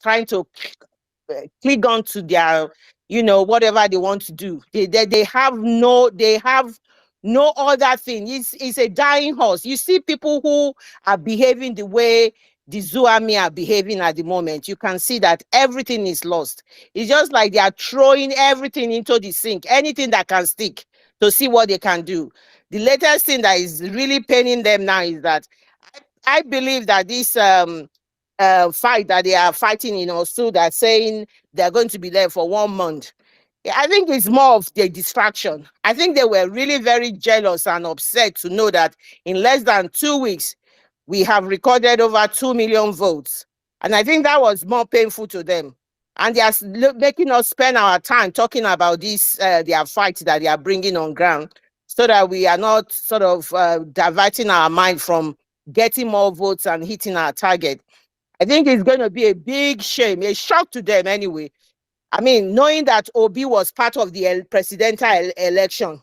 trying to click on to their, whatever they want to do. They have no other thing. It's a dying horse. You see people who are behaving the way the zoo army are behaving at the moment. You can see that everything is lost. It's just like they are throwing everything into the sink, anything that can stick, to see what they can do. The latest thing that is really paining them now is that I believe that this fight that they are fighting in Osu, that saying they're going to be there for 1 month. Yeah, I think it's more of the distraction. I think they were really very jealous and upset to know that in less than 2 weeks, we have recorded over 2 million votes. And I think that was more painful to them. And they are making us spend our time talking about this, their fight that they are bringing on ground, so that we are not sort of diverting our mind from getting more votes and hitting our target. I think it's going to be a big shame, a shock to them anyway. I mean, knowing that Obi was part of the presidential election,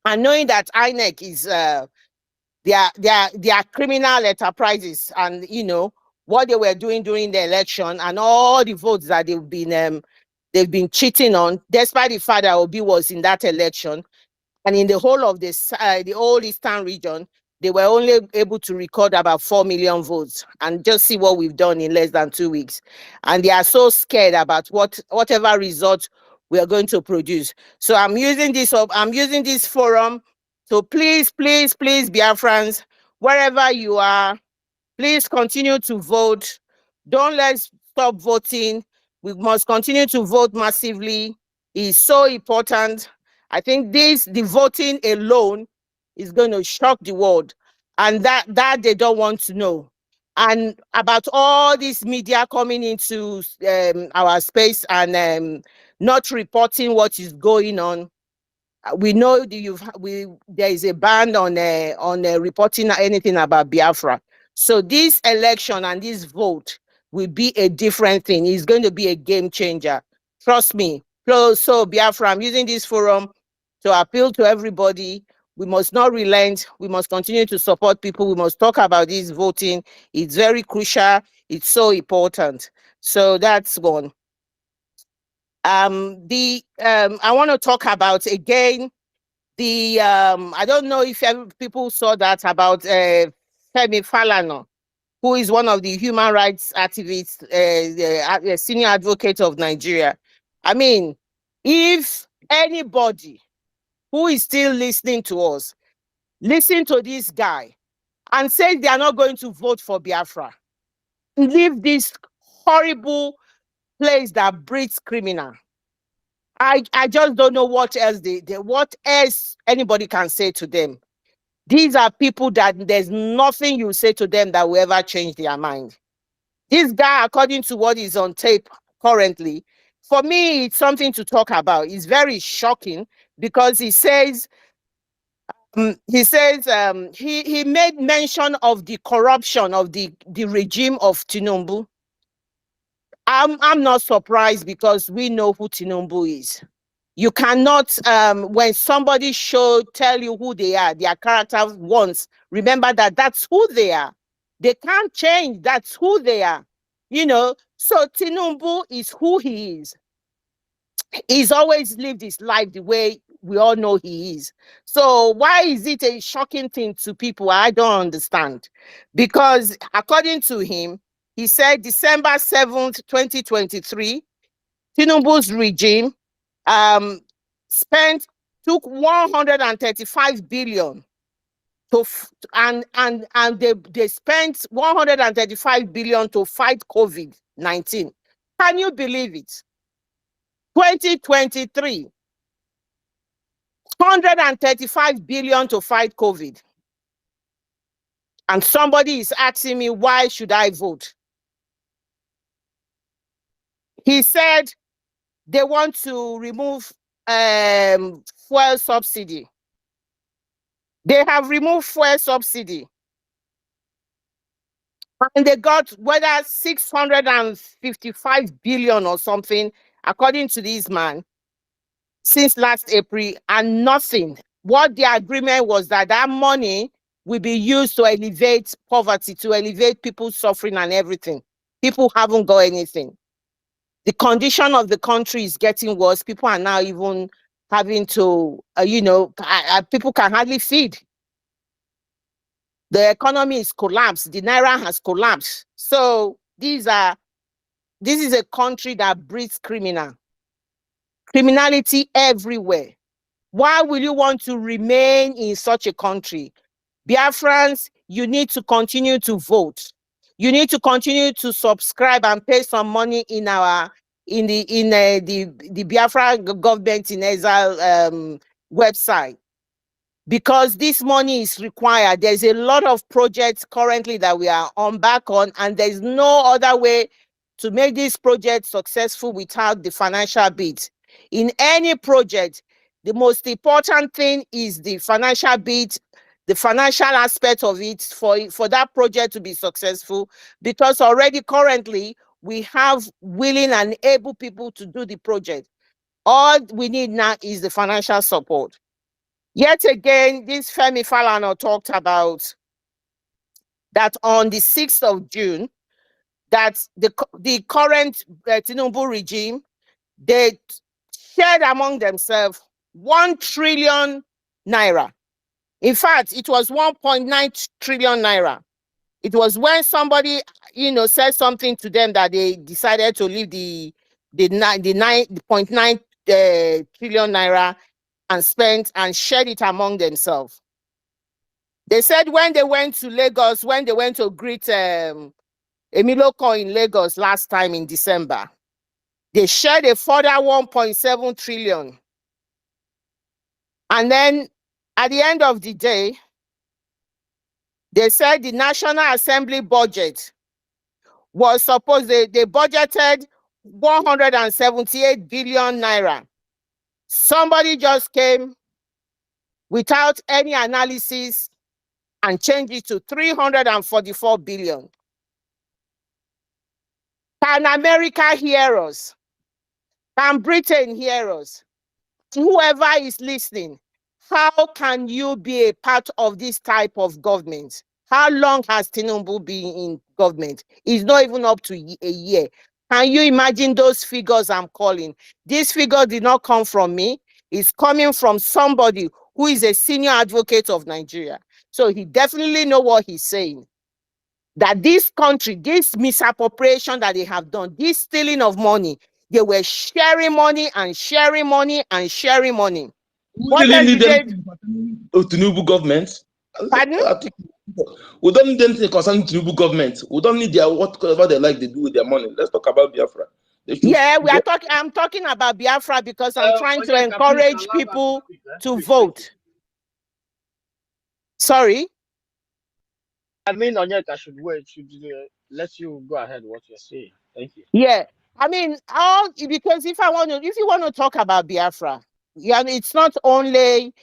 and knowing that INEC is their criminal enterprises, and what they were doing during the election, and all the votes that they've been cheating on, despite the fact that Obi was in that election. And in the whole of this, the whole Eastern region, they were only able to record about 4 million votes. And just see what we've done in less than 2 weeks. And they are so scared about whatever result we are going to produce. So I'm using this forum. So please, please, please, Biafrans, wherever you are, please continue to vote. Don't let's stop voting. We must continue to vote massively. It's so important. I think the voting alone is going to shock the world, and that they don't want to know. And about all this media coming into our space and not reporting what is going on. We know there is a ban on reporting anything about Biafra. So this election and this vote will be a different thing. It's going to be a game changer. Trust me. So Biafra, I'm using this forum to appeal to everybody. We must not relent. We must continue to support people. We must talk about this voting. It's very crucial. It's so important. So that's one. I want to talk about again I don't know if people saw that about Femi Falana, who is one of the human rights activists, the senior advocate of Nigeria. I mean, if anybody who is still listening to us, listen to this guy and say they are not going to vote for Biafra, leave this horrible place that breeds criminal. I just don't know what else what else anybody can say to them. These are people that there's nothing you say to them that will ever change their mind. This guy, according to what is on tape currently, for me, it's something to talk about. It's very shocking because he made mention of the corruption of the regime of Tinubu. I'm not surprised because we know who Tinubu is. You cannot, when somebody tell you who they are, their character once, remember that that's who they are. They can't change. That's who they are. So Tinubu is who he is. He's always lived his life the way we all know he is. So why is it a shocking thing to people? I don't understand. Because according to him, he said December 7th, 2023, Tinubu's regime took 135 billion and they spent 135 billion to fight COVID-19. Can you believe it? 2023, 135 billion to fight COVID. And somebody is asking me, why should I vote? He said they want to remove fuel subsidy. They have removed fuel subsidy. And they got whether 655 billion or something, according to this man, since last April, and nothing. What the agreement was that money will be used to alleviate poverty, to alleviate people's suffering and everything. People haven't got anything. The condition of the country is getting worse. People are now even having to, people can hardly feed. The economy is collapsed. The naira has collapsed. So this is a country that breeds criminality everywhere. Why will you want to remain in such a country? Biafrans, you need to continue to vote. You need to continue to subscribe and pay some money in the Biafra government in exile website, because this money is required. There's a lot of projects currently that we are on back on, and there's no other way to make this project successful without the financial bit. In any project, the most important thing is the financial bit, the financial aspect of it for that project to be successful, because already currently we have willing and able people to do the project. All we need now is the financial support. Yet again, this Femi Falana talked about that on the 6th of June, that the current Tinubu regime, they shared among themselves 1 trillion naira. In fact, it was 1.9 trillion naira. It was when somebody, said something to them that they decided to leave the 9.9 trillion naira and spent and shared it among themselves. They said when they went to Lagos, when they went to greet Emiloko in Lagos last time in December, they shared a further 1.7 trillion. And then at the end of the day, they said the National Assembly budget was supposed, they budgeted 178 billion naira. Somebody just came without any analysis and changed it to 344 billion. Can America hear us? Can Britain hear us? Whoever is listening, how can you be a part of this type of government? How long has Tinubu been in government? It's not even up to a year. Can you imagine those figures I'm calling? This figure did not come from me. It's coming from somebody who is a senior advocate of Nigeria. So he definitely knows what he's saying. That this country, this misappropriation that they have done, this stealing of money, they were sharing money and sharing money and sharing money. We really need them to Tinubu government. Pardon? We don't need them to concern Tinubu government. We don't need their whatever they like they do with their money. Let's talk about Biafra. Yeah, I'm talking about Biafra because I'm trying to encourage people to vote. Sorry? I mean, Onyeka should wait. Should let you go ahead what you're saying. Thank you. Yeah, I mean, because if you want to talk about Biafra, yeah, it's not only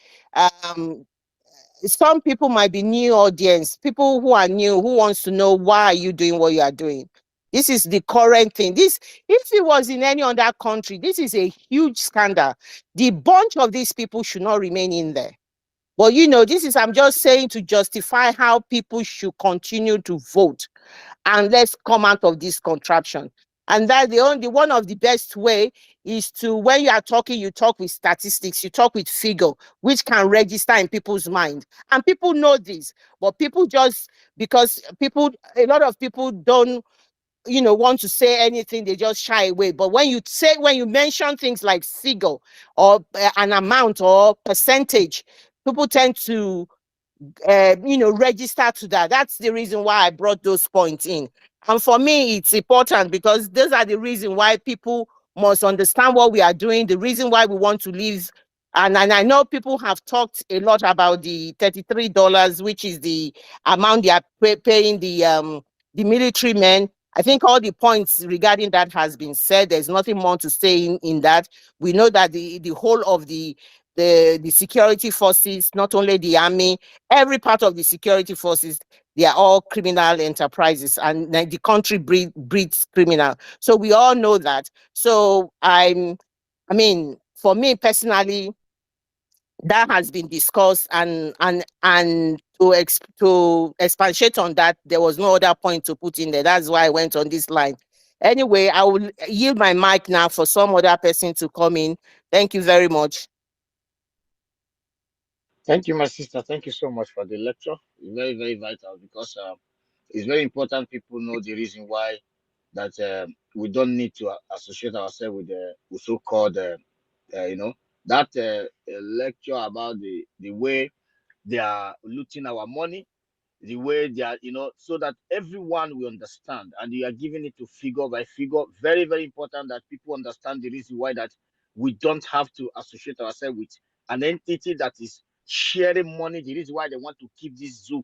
some people might be new audience, people who are new, who wants to know why are you doing what you are doing. This is the current thing. This, if it was in any other country, this is a huge scandal. The bunch of these people should not remain in there. But I'm just saying to justify how people should continue to vote, and let's come out of this contraption. And that one of the best way is to, when you are talking, you talk with statistics, you talk with figure, which can register in people's mind. And people know this, but people just, because a lot of people don't, want to say anything, they just shy away. But when you mention things like figure or an amount or percentage, people tend to register to that. That's the reason why I brought those points in. And for me, it's important because those are the reason why people must understand what we are doing, the reason why we want to leave. And I know people have talked a lot about the $33, which is the amount they are paying the military men. I think all the points regarding that has been said. There's nothing more to say in that. We know that the whole of the security forces, not only the army, every part of the security forces, they are all criminal enterprises, and the country breeds criminal. So we all know that. So for me personally, that has been discussed, and to expatiate on that, there was no other point to put in there. That's why I went on this line. Anyway, I will yield my mic now for some other person to come in. Thank you very much. Thank you, my sister. Thank you so much for the lecture. It's very, very vital because it's very important people know the reason why that we don't need to associate ourselves with so-called, you know, that lecture about the way they are looting our money, the way they are, so that everyone will understand, and you are giving it to figure by figure. Very, very important that people understand the reason why that we don't have to associate ourselves with an entity that is sharing money. The reason why they want to keep this zoo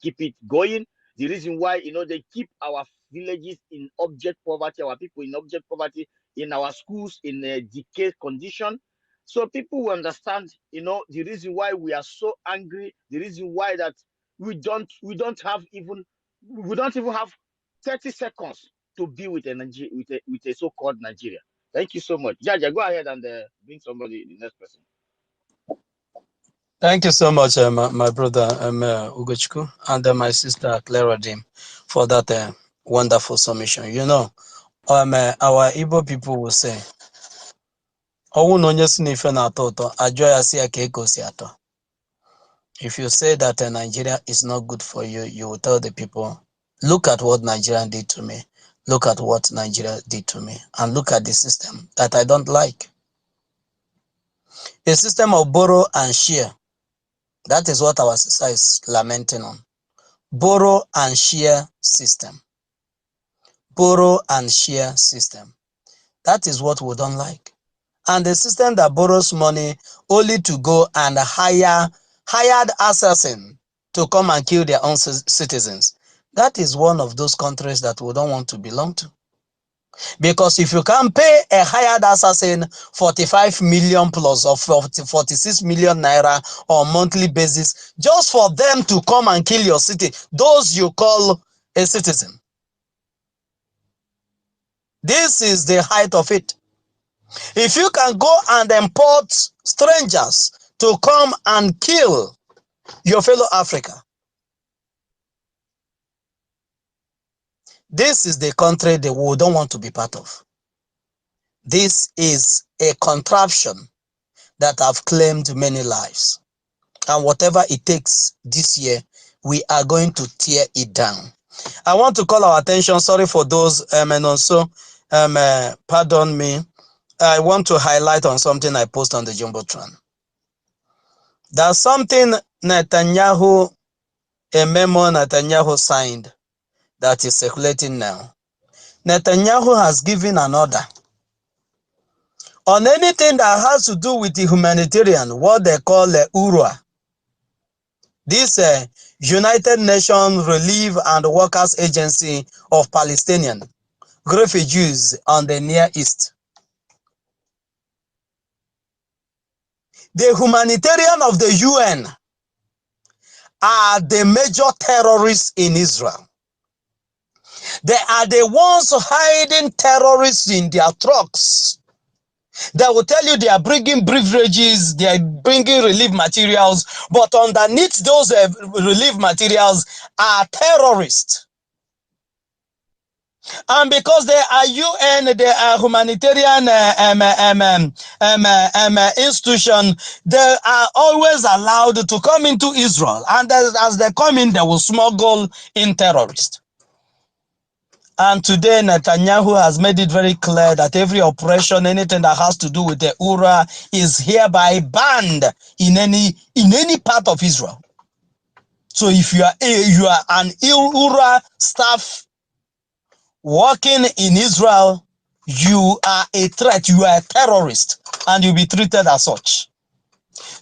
keep it going. The reason why they keep our villages in object poverty, our people in object poverty, in our schools in a decayed condition. So people will understand, the reason why we are so angry, the reason why that we don't even have 30 seconds to be with with a so-called Nigeria. Thank you so much. Jaja, go ahead and bring somebody, the next person. Thank you so much, my brother Ugochukwu, and my sister Clara Dim, for that wonderful submission. Our Igbo people will say, "Owu no onye si n'ife na-atọ ụtọ, ajụọ ya sị ya ka eko si atọ." If you say that Nigeria is not good for you, you will tell the people, "Look at what Nigeria did to me. Look at what Nigeria did to me, and look at the system that I don't like. A system of borrow and share. That is what our society is lamenting on. Borrow and share system. Borrow and share system. That is what we don't like. And the system that borrows money only to go and hired assassin to come and kill their own citizens. That is one of those countries that we don't want to belong to. Because if you can pay a hired assassin 45 million plus or 46 million naira on monthly basis just for them to come and kill your city, those you call a citizen. This is the height of it. If you can go and import strangers to come and kill your fellow Africa, this is the country that we don't want to be part of. This is a contraption that have claimed many lives. And whatever it takes this year, we are going to tear it down. I want to call our attention, sorry for those, and also, pardon me, I want to highlight on something I post on the Jumbotron. There's something a memo Netanyahu signed that is circulating now. Netanyahu has given an order on anything that has to do with the humanitarian, what they call URWA. This United Nations Relief and Workers Agency of Palestinian refugees on the Near East. The humanitarian of the UN are the major terrorists in Israel. They are the ones hiding terrorists in their trucks. They will tell you they are bringing beverages, they are bringing relief materials, but underneath those relief materials are terrorists. And because they are UN, they are humanitarian institution, they are always allowed to come into Israel. And as they come in, they will smuggle in terrorists. And today, Netanyahu has made it very clear that every operation, anything that has to do with the URA, is hereby banned in any part of Israel. So if you are an URA staff working in Israel, you are a threat, you are a terrorist, and you'll be treated as such.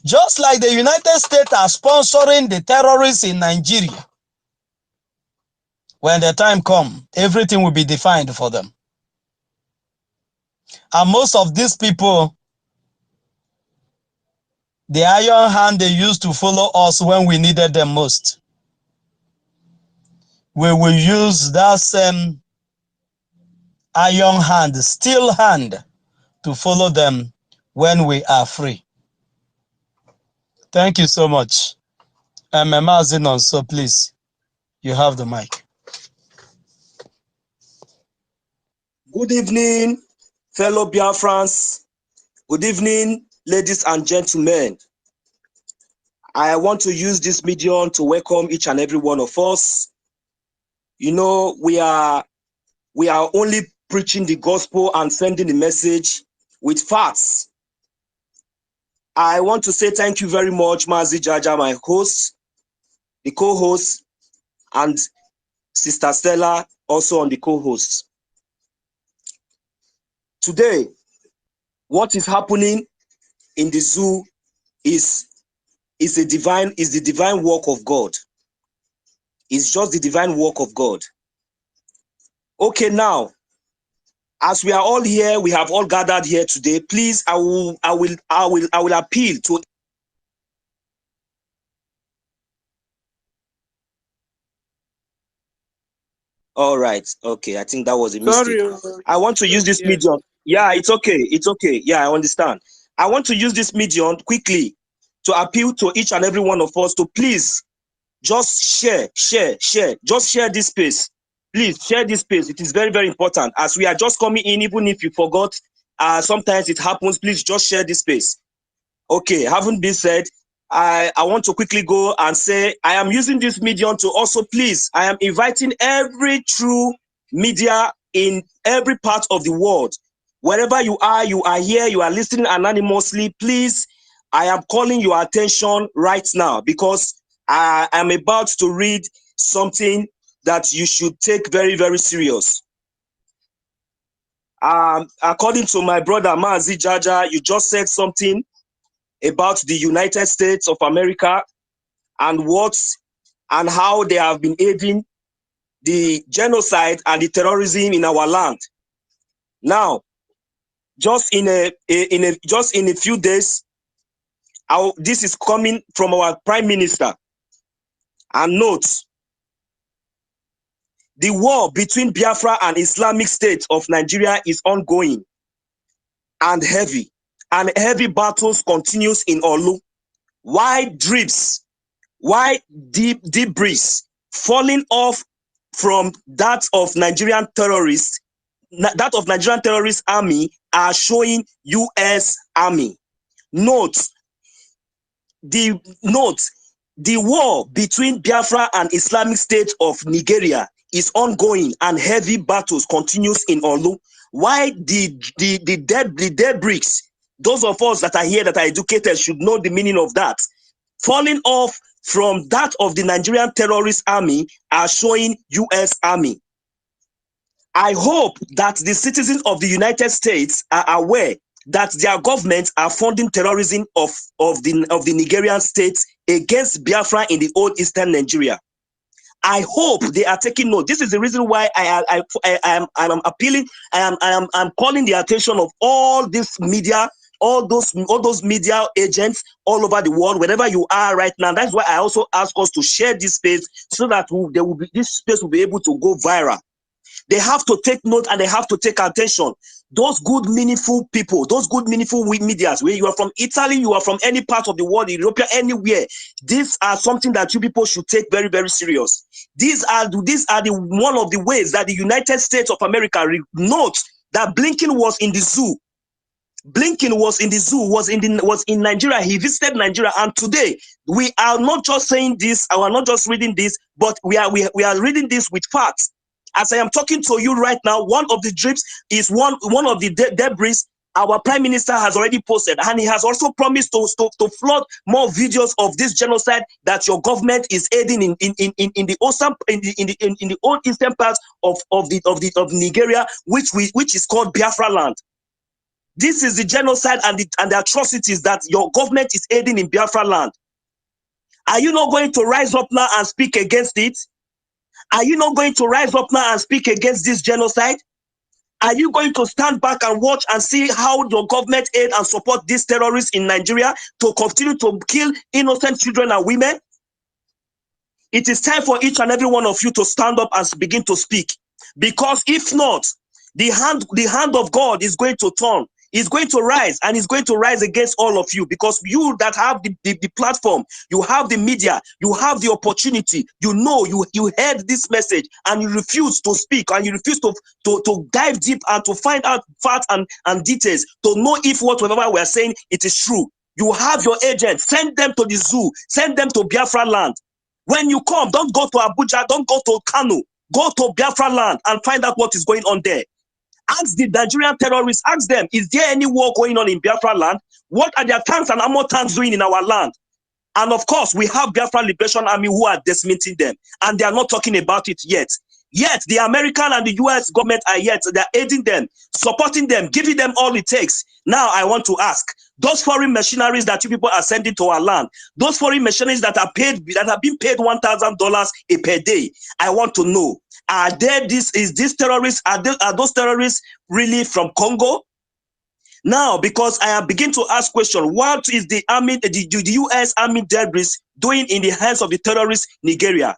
Just like the United States are sponsoring the terrorists in Nigeria. When the time comes, everything will be defined for them. And most of these people, the iron hand they used to follow us when we needed them most, we will use that same iron hand, steel hand, to follow them when we are free. Thank you so much. Mazinon, so please, you have the mic. Good evening, fellow Biafrans. Good evening, ladies and gentlemen. I want to use this medium to welcome each and every one of us. You know, we are only preaching the gospel and sending the message with facts. I want to say thank you very much, Mazi Jaja, my host, the co-host, and Sister Stella, also on the co-host. Today, what is happening in the zoo is the divine work of God. It's just the divine work of God. Okay, now, as we are all here, we have all gathered here today. Please, I will appeal to. All right. Okay, I think that was a mistake. Sorry. I want to use this Yes. medium. Yeah, it's okay. It's okay. Yeah, I understand. I want to use this medium quickly to appeal to each and every one of us to please just share. Just share this space. Please share this space. It is very, very important. As we are just coming in, even if you forgot, sometimes it happens. Please just share this space. Okay, having been said, I want to quickly go and say I am using this medium to also please, I am inviting every true media in every part of the world. Wherever you are here, you are listening anonymously. Please, I am calling your attention right now because I am about to read something that you should take very, very serious. According to my brother Mazi Jaja, you just said something about the United States of America and how they have been aiding the genocide and the terrorism in our land. Now, just in a few days, this is coming from our Prime Minister. And note, the war between Biafra and Islamic State of Nigeria is ongoing and heavy battles continues in Olu. Why debris falling off from that of Nigerian terrorist army are showing US army. Note, the war between Biafra and Islamic State of Nigeria is ongoing and heavy battles continues in Olu. Why the debris, those of us that are here that are educated should know the meaning of that, falling off from that of the Nigerian terrorist army are showing US army. I hope that the citizens of the United States are aware that their governments are funding terrorism of the Nigerian states against Biafra in the old eastern Nigeria. I hope they are taking note. This is the reason why I am appealing. I'm calling the attention of all this media, all those media agents all over the world, wherever you are right now. That's why I also ask us to share this space so that this space will be able to go viral. They have to take note and they have to take attention. Those good, meaningful people, those good, meaningful medias, where you are from Italy, you are from any part of the world, Europe, anywhere. These are something that you people should take very, very serious. These are the one of the ways that the United States of America note that Blinken was in the zoo. Blinken was in the zoo, was in Nigeria. He visited Nigeria, and today we are not just saying this, I are not just reading this, but we are reading this with facts. As I am talking to you right now, one of the drips is one of the debris our Prime Minister has already posted, and he has also promised to flood more videos of this genocide that your government is aiding in the old eastern parts of Nigeria, which is called Biafra land. This is the genocide and the atrocities that your government is aiding in Biafra land. Are you not going to rise up now and speak against it? Are you not going to rise up now and speak against this genocide? Are you going to stand back and watch and see how your government aid and support these terrorists in Nigeria to continue to kill innocent children and women? It is time for each and every one of you to stand up and begin to speak. Because if not, the hand of God is going to turn. is going to rise, and is going to rise against all of you, because you that have the platform, you have the media, you have the opportunity, you heard this message and you refuse to speak, and you refuse to dive deep and to find out facts and details to know if whatever we are saying it is true. You have your agents, send them to the zoo, send them to Biafra land. When you come, don't go to Abuja, don't go to Kano, go to Biafra land and find out what is going on there. Ask the Nigerian terrorists, ask them, is there any war going on in Biafra land? What are their tanks and armor tanks doing in our land? And of course, we have Biafra Liberation Army who are decimating them, and they are not talking about it yet. Yet, the American and the US government are they're aiding them, supporting them, giving them all it takes. Now, I want to ask, those foreign machineries that you people are sending to our land, those foreign machineries that are paid, that have been paid $1,000 per day, I want to know, are those terrorists really from Congo? Now, because I am beginning to ask question, what is the army, the US army debris doing in the hands of the terrorists Nigeria?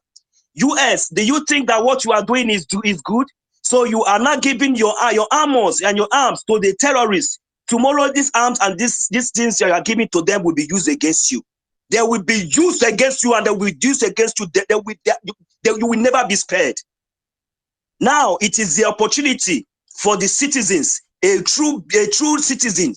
US, do you think that what you are doing is good? So you are not giving your armors and your arms to the terrorists. Tomorrow, these arms and these things you are giving to them will be used against you. They will be used against you, and they will be used against you. You will never be spared. Now it is the opportunity for the citizens, a true citizen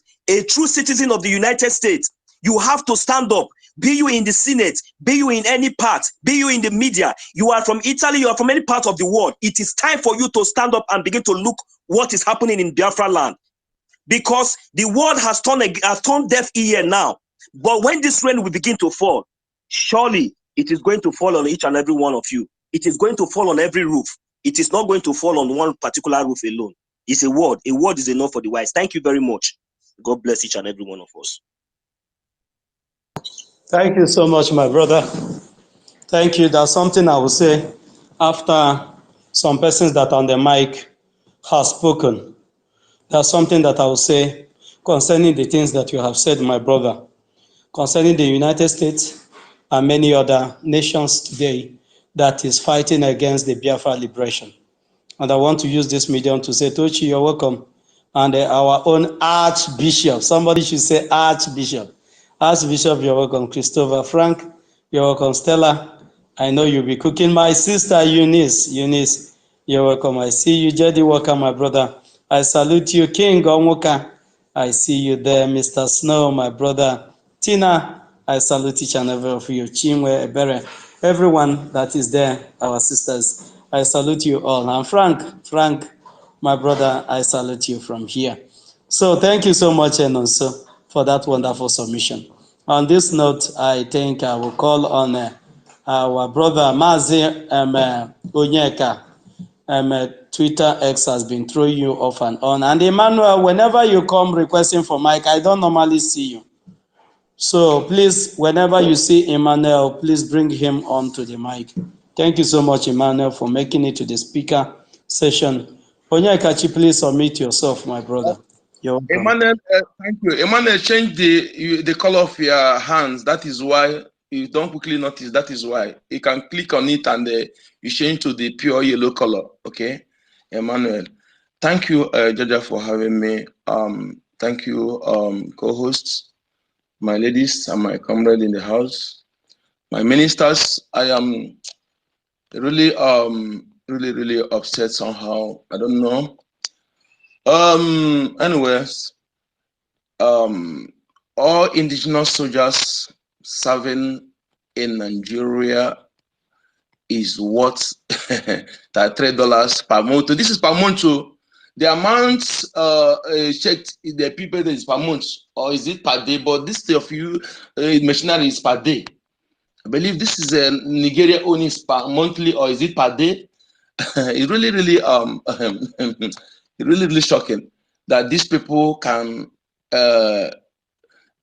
of the United States. You have to stand up. Be you in the Senate, be you in any part, be you in the media, you are from Italy, you are from any part of the world. It is time for you to stand up and begin to look what is happening in Biafra land. Because the world has turned deaf ear now. But when this rain will begin to fall, surely it is going to fall on each and every one of you. It is going to fall on every roof. It is not going to fall on one particular roof alone. It's a word. A word is enough for the wise. Thank you very much. God bless each and every one of us. Thank you so much, my brother. Thank you. That's something I will say after some persons that are on the mic have spoken. That's something that I will say concerning the things that you have said, my brother, concerning the United States and many other nations today that is fighting against the Biafra liberation. And I want to use this medium to say, Tochi, you're welcome. And our own Archbishop, somebody should say Archbishop. Archbishop, you're welcome. Christopher, Frank, you're welcome. Stella, I know you'll be cooking. My sister Eunice, you're welcome. I see you. Jedi, welcome, my brother. I salute you. King Onwuka, I see you there. Mr. Snow, my brother. Tina, I salute each and every of you. Chinwe, Ebere, everyone that is there, our sisters, I salute you all. And Frank, my brother, I salute you from here. So thank you so much, Enonso, for that wonderful submission. On this note, I think I will call on our brother Mazi Onyeka. Twitter X has been throwing you off and on. And Emmanuel, whenever you come requesting for mic, I don't normally see you. So please, whenever you see Emmanuel, please bring him on to the mic. Thank you so much, Emmanuel, for making it to the speaker session. Onyekachi, please submit yourself, my brother. You're welcome. Emmanuel, thank you. Emmanuel, change the color of your hands. That is why you don't quickly notice. That is why you can click on it and you change to the pure yellow color. Okay, Emmanuel. Thank you, Jaja, for having me. Thank you, co-hosts, my ladies, and my comrade in the house, my ministers. I am really, really upset somehow. I don't know. Anyways, all indigenous soldiers serving in Nigeria is worth that $3 per month. This is per month. So the amount checked the people is per month, or is it per day? But this of you machinery is per day. I believe this is a Nigeria only is per monthly, or is it per day? It's really, really shocking that these people can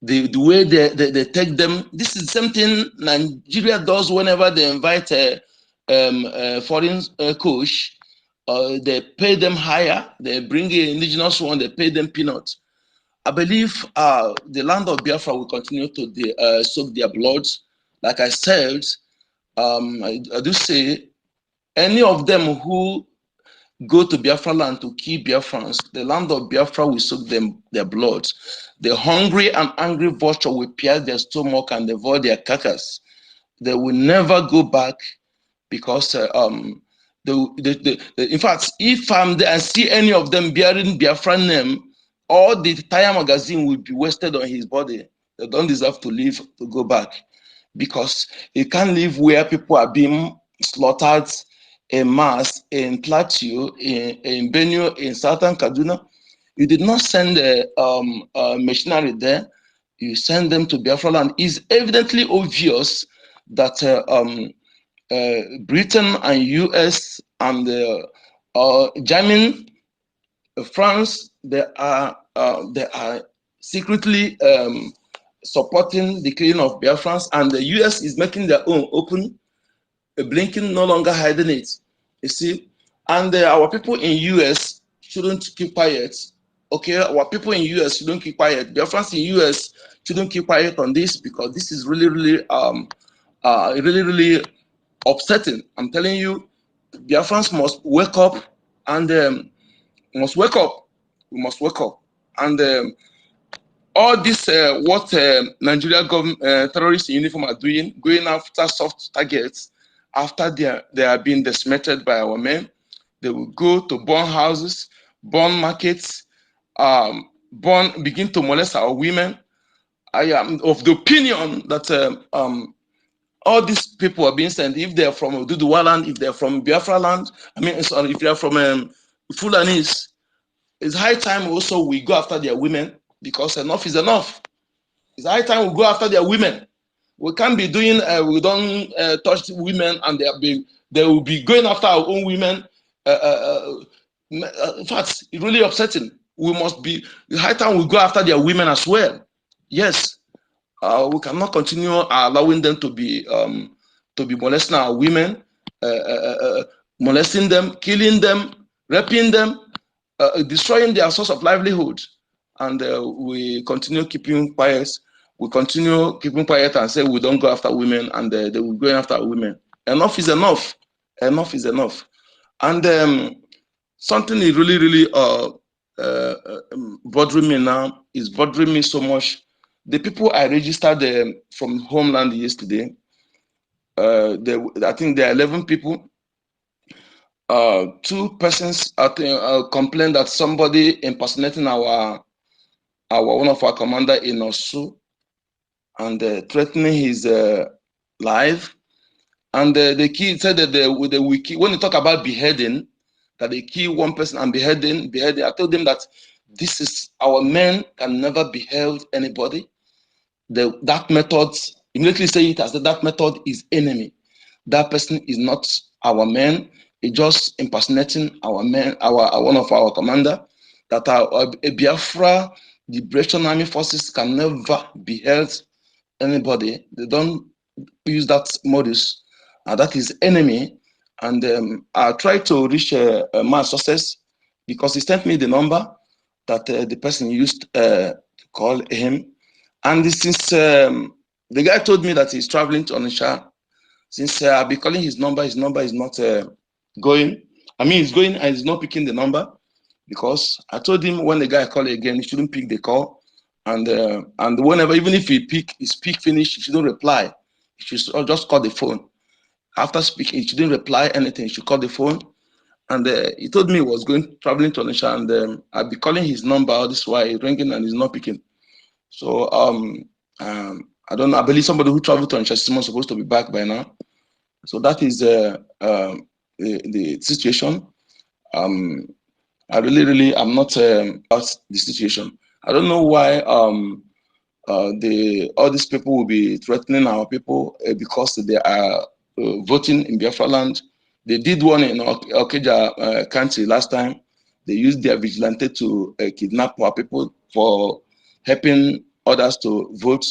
the way they take them. This is something Nigeria does whenever they invite a foreign coach. They pay them higher. They bring an indigenous one. They pay them peanuts. I believe the land of Biafra will continue to soak their blood. Like I said, I do say any of them who go to Biafra land to kill Biafrans, the land of Biafra will soak them their blood. The hungry and angry vulture will pierce their stomach and devour their carcass. They will never go back because in fact, if I'm there and see any of them bearing Biafran name, all the entire magazine will be wasted on his body. They don't deserve to live to go back because he can't live where people are being slaughtered in mass in Plateau, in Benue, in Southern Kaduna. You did not send a machinery there. You send them to Biafra land. It's evidently obvious that Britain and US and Germany, France, they are secretly supporting the killing of Biafrans, and the US is making their own open, blinking, no longer hiding it. You see, and our people in US shouldn't keep quiet. Okay, our people in US shouldn't keep quiet. Biafrans in US shouldn't keep quiet on this because this is really upsetting. I'm telling you, Biafrans must wake up and must wake up. We must wake up. And all this, what Nigeria government terrorists in uniform are doing, going after soft targets after they are being decimated by our men. They will go to burn houses, burn markets, begin to molest our women. I am of the opinion that all these people are being sent, if they're from Duduwa land, if they're from Biafra land, I mean, sorry, if they're from Fulanis, it's high time also we go after their women because enough is enough. It's high time we go after their women. We can't be doing, we don't touch women and they will be going after our own women. In fact, it's really upsetting. We must be, it's high time we go after their women as well. Yes. We cannot continue allowing them to be molesting our women, molesting them, killing them, raping them, destroying their source of livelihood, and we continue keeping quiet. We continue keeping quiet and say we don't go after women, and they will go after women. Enough is enough. Enough is enough. And something is really bothering me now. Is bothering me so much. The people I registered from homeland yesterday, I think there are 11 people. 2 persons complained that somebody impersonating one of our commander in Osu and threatening his life. And the kid said that when they talk about beheading, that they kill one person and beheading. I told them that this is, our men can never behead anybody. That method, immediately say it as that method is enemy. That person is not our man. It's just impersonating our man, one of our commander. That a Biafra Liberation Army forces can never behead anybody. They don't use that modus. That is enemy. And I tried to reach my success because he sent me the number that the person used to call him. And since the guy told me that he's traveling to Onitsha, since I've been calling his number is not going. I mean, he's going and he's not picking the number because I told him when the guy called again, he shouldn't pick the call. And whenever, even if he speak finish, he shouldn't reply. He should just call the phone. After speaking, he shouldn't reply anything. He should call the phone. And he told me he was traveling to Onitsha, and I'll be calling his number. All this while he's ringing and he's not picking. So I don't know. I believe somebody who traveled to Onitsha is supposed to be back by now. So that is the situation. I really am not about the situation. I don't know why all these people will be threatening our people because they are voting in Biafra land. They did one in Okeja country last time. They used their vigilante to kidnap our people for helping others to vote.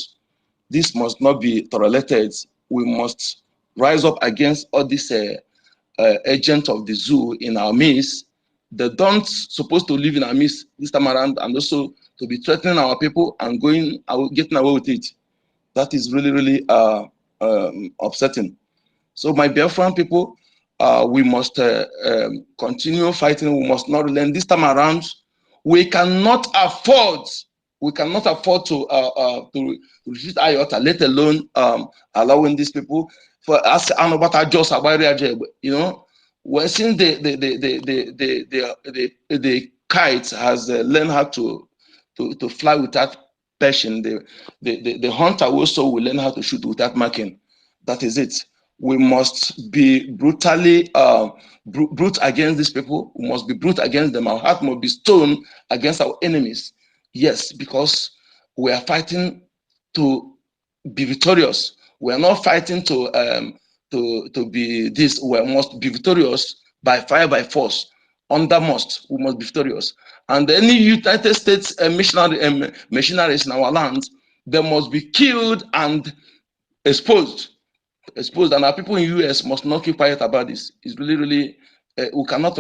This must not be tolerated. We must rise up against all these agents of the zoo in our midst. They don't supposed to live in our midst this time around, and also to be threatening our people and getting away with it. That is really upsetting. So my Biafran people, We must continue fighting. We must not relent. This time around, we cannot afford to refuse iota, let alone allowing these people for us. You know, we're seeing the kite has learned how to fly without passion. The hunter also will learn how to shoot without marking. That is it. We must be brutally brute against these people. We must be brute against them. Our heart must be stone against our enemies. Yes, because we are fighting to be victorious. We are not fighting to be this. We must be victorious by fire, by force. Under must, we must be victorious. And any United States missionaries in our land, they must be killed and exposed. And our people in US must not keep quiet about this. It's really, really, we cannot